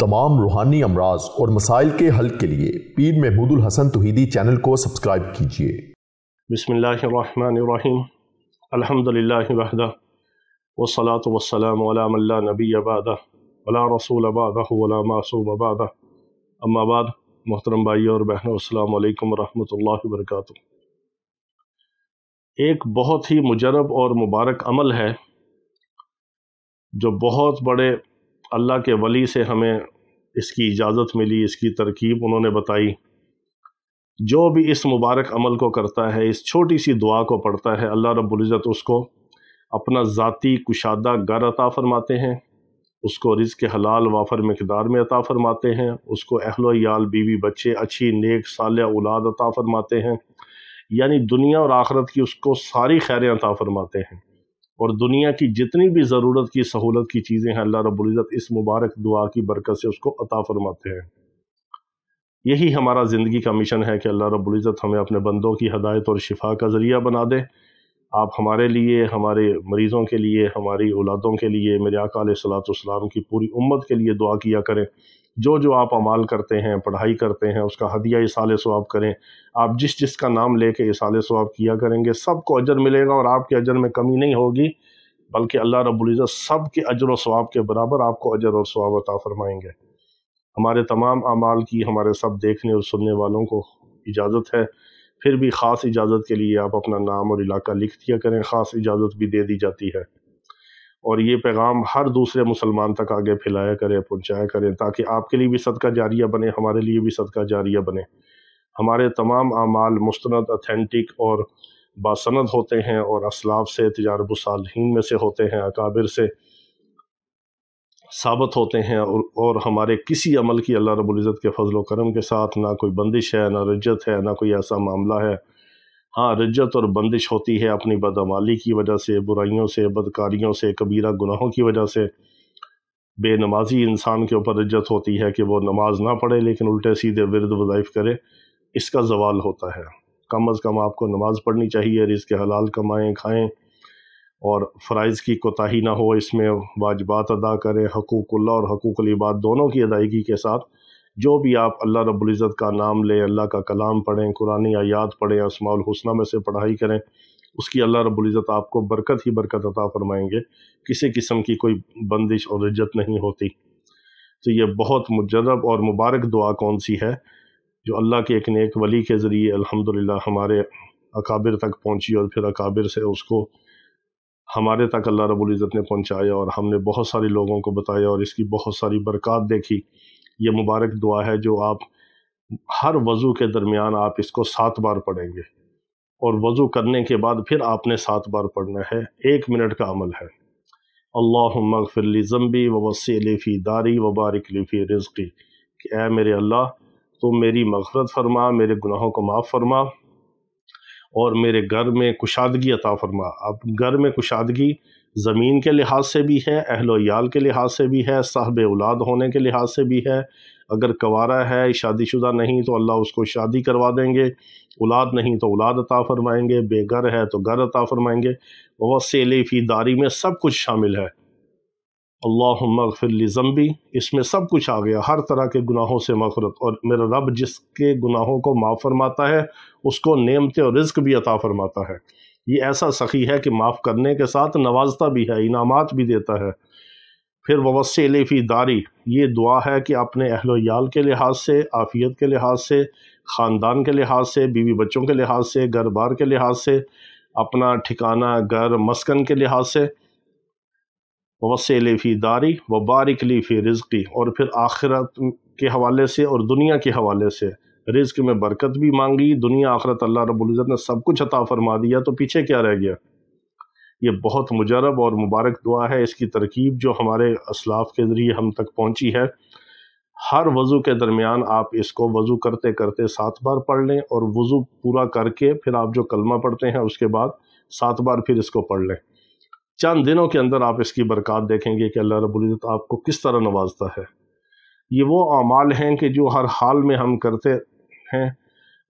तमाम रूहानी अमराज और मसाइल के हल के लिए पीर महमूद उल हसन तौहीदी चैनल को सब्सक्राइब कीजिए। बिस्मिल्लाहिर्रहमानिर्रहीम। अल्हम्दुलिल्लाहि वहदा वस्सलातु वस्सलामु अला मन ला नबिय्य बअदा वला रसूल बअदहु वला मासूम बअदा। अम्मा बाद, मोहतरम भाइयों और बहनों, अस्सलामु अलैकुम वरहमतुल्लाहि वबरकातुहू। एक बहुत ही मुजरब और मुबारक अमल है जो बहुत बड़े अल्लाह के वली से हमें इसकी इजाज़त मिली, इसकी तरकीब उन्होंने बताई। जो भी इस मुबारक अमल को करता है, इस छोटी सी दुआ को पढ़ता है, अल्लाह रब्बुल इज़्ज़त उसको अपना ज़ाती कुशादा घर अता फरमाते हैं, उसको रिज़्क़ हलाल वाफर मिक़दार में अता फरमाते हैं, उसको अहलो याल बीवी बच्चे अच्छी नेक सालिह औलाद अता फरमाते हैं। यानी दुनिया और आखिरत की उसको सारी खैरें अता फरमाते हैं, और दुनिया की जितनी भी ज़रूरत की सहूलत की चीज़ें हैं अल्लाह रब्बुल इज़्ज़त इस मुबारक दुआ की बरकत से उसको अता फरमाते हैं। यही हमारा ज़िंदगी का मिशन है कि अल्लाह रब्बुल इज़्ज़त हमें अपने बंदों की हदायत और शिफा का ज़रिया बना दे। आप हमारे लिए, हमारे मरीज़ों के लिए, हमारी औलादों के लिए, मेरे आका अलैहिस्सलातु वस्सलाम की पूरी उम्मत के लिए दुआ किया करें। जो जो आप अमाल करते हैं, पढ़ाई करते हैं, उसका हदिया इसाले सवाब करें। आप जिस जिसका नाम लेके इसाले सवाब किया करेंगे सबको अजर मिलेगा, और आपके अजर में कमी नहीं होगी, बल्कि अल्लाह रब्बुल इज़्ज़त सब के अजर और सवाब के बराबर आपको अजर और सवाब अता फरमाएंगे। हमारे तमाम अमाल की हमारे सब देखने और सुनने वालों को इजाज़त है, फिर भी ख़ास इजाज़त के लिए आप अपना नाम और इलाका लिख दिया करें, ख़ास इजाज़त भी दे दी जाती है। और ये पैगाम हर दूसरे मुसलमान तक आगे फैलाया करें, पहुँचाया करें, ताकि आपके लिए भी सदका जारिया बने, हमारे लिए भी सदका जारिया बने। हमारे तमाम अमाल मुस्तनद, ऑथेंटिक और बासनद होते हैं, और असलाफ से, तजारबुस सालिहीन में से होते हैं, अकाबिर से साबित होते हैं, और हमारे किसी अमल की अल्लाह रब्बुल इज़्ज़त के फजल व करम के साथ ना कोई बंदिश है, ना रज्जत है, ना कोई ऐसा मामला है। हाँ, रज्जत और बंदिश होती है अपनी बदअमाली की वजह से, बुराइयों से, बदकारियों से, कबीरा गुनाहों की वजह से। बेनमाजी इंसान के ऊपर रज्जत होती है कि वो नमाज ना पढ़े लेकिन उल्टे सीधे विर्द वज़ाइफ करे, इसका ज़वाल होता है। कम अज़ कम आपको नमाज पढ़नी चाहिए, रिज़्क़ हलाल कमाएँ, खाएँ, और फ़राइज़ की कोताही ना हो, इसमें वाजिबात अदा करें, हक़ूक़ुल्लाह और हक़ूक़ुल इबाद दोनों की अदायगी के साथ। जो भी आप अल्लाह रब्बुल इज़्ज़त का नाम लें, अल्लाह का कलाम पढ़ें, कुरानी आयात पढ़ें, अस्माउल हुस्ना में से पढ़ाई करें, उसकी अल्लाह रब्बुल इज़्ज़त आपको बरकत ही बरकत अता फरमाएंगे। किसी किस्म की कोई बंदिश और रज्जत नहीं होती। तो ये बहुत मुजर्रब और मुबारक दुआ कौन सी है जो अल्लाह के एक नेक वली के ज़रिए अल्हम्दुलिल्लाह हमारे अकाबिर तक पहुँची, और फिर अकाबिर से उसको हमारे तक अल्लाह रब्बुल इज़्ज़त ने पहुँचाया, और हमने बहुत सारे लोगों को बताया, और इसकी बहुत सारी बरक़ात देखी। ये मुबारक दुआ है जो आप हर वज़ू के दरमियान आप इसको 7 बार पढ़ेंगे, और वज़ू करने के बाद फिर आपने 7 बार पढ़ना है। 1 मिनट का अमल है। अल्लाहुम्मा अग़फ़िर ली ज़ंबी व वस्सिअ ली फ़ी दारी व बारिक ली फ़ी रिज़्क़ी, कि ऐ मेरे अल्लाह, तुम मेरी मग़फ़िरत फरमा, मेरे गुनाहों को माफ़ फरमा, और मेरे घर में कुशादगी अता फरमा। अब घर में कुशादगी ज़मीन के लिहाज से भी है, अहलो याल के लिहाज से भी है, साहब औलाद होने के लिहाज से भी है। अगर कवारा है, शादीशुदा नहीं, तो अल्लाह उसको शादी करवा देंगे, औलाद नहीं तो औलाद अता फरमाएंगे, बेघर है तो घर अता फरमाएंगे। वस्सिअ ली फ़ी दारी में सब कुछ शामिल है। अल्लाहुम्मा अग़फ़िर ली ज़ंबी, इसमें सब कुछ आ गया, हर तरह के गुनाहों से मग़फ़िरत। और मेरा रब जिसके गुनाहों को माफ़ फरमाता है उसको नेमतें और रिज़्क़ भी अता फरमाता है। ये ऐसा सखी है कि माफ़ करने के साथ नवाजता भी है, इनामात भी देता है। फिर वस्सिअ ली फ़ी दारी, ये दुआ है कि अपने अहलो याल के लिहाज से, आफ़ियत के लिहाज से, ख़ानदान के लिहाज से, बीवी बच्चों के लिहाज से, घर बार के लिहाज से, अपना ठिकाना घर मस्कन के लिहाज से, वस्सिअ ली फ़ी दारी व बारिक ली फ़ी रिज़्क़ी, और फिर आखिरत के हवाले से और दुनिया के हवाले से रिज़्क़ में बरकत भी मांगी। दुनिया आखिरत अल्लाह रब्बुल इज़्ज़त ने सब कुछ अता फरमा दिया, तो पीछे क्या रह गया। ये बहुत मुजरब और मुबारक दुआ है। इसकी तरकीब जो हमारे असलाफ़ के ज़रिए हम तक पहुँची है, हर वज़ू के दरमियान आप इसको वज़ू करते करते 7 बार पढ़ लें, और वज़ू पूरा करके फिर आप जो कलमा पढ़ते हैं उसके बाद 7 बार फिर इसको पढ़ लें। चंद दिनों के अंदर आप इसकी बरकत देखेंगे कि अल्लाह रब्बुल इज़्ज़त आपको किस तरह नवाजता है। ये वो अमाल हैं कि जो हर हाल में हम करते हैं,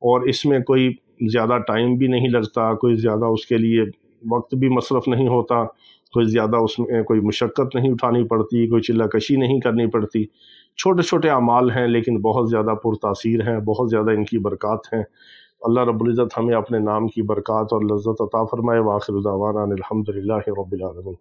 और इसमें कोई ज़्यादा टाइम भी नहीं लगता, कोई ज़्यादा उसके लिए वक्त भी मसरफ़ नहीं होता, कोई ज़्यादा उसमें कोई मुशक्क़त नहीं उठानी पड़ती, कोई चिल्लाकशी नहीं करनी पड़ती। چھوٹے چھوٹے اعمال ہیں لیکن بہت زیادہ پرتاثیر ہیں، بہت زیادہ ان کی برکات ہیں۔ اللہ رب العزت ہمیں اپنے نام کی برکات اور لذت عطا فرمائے۔ وآخر دعوانا الحمدللہ رب العالمین۔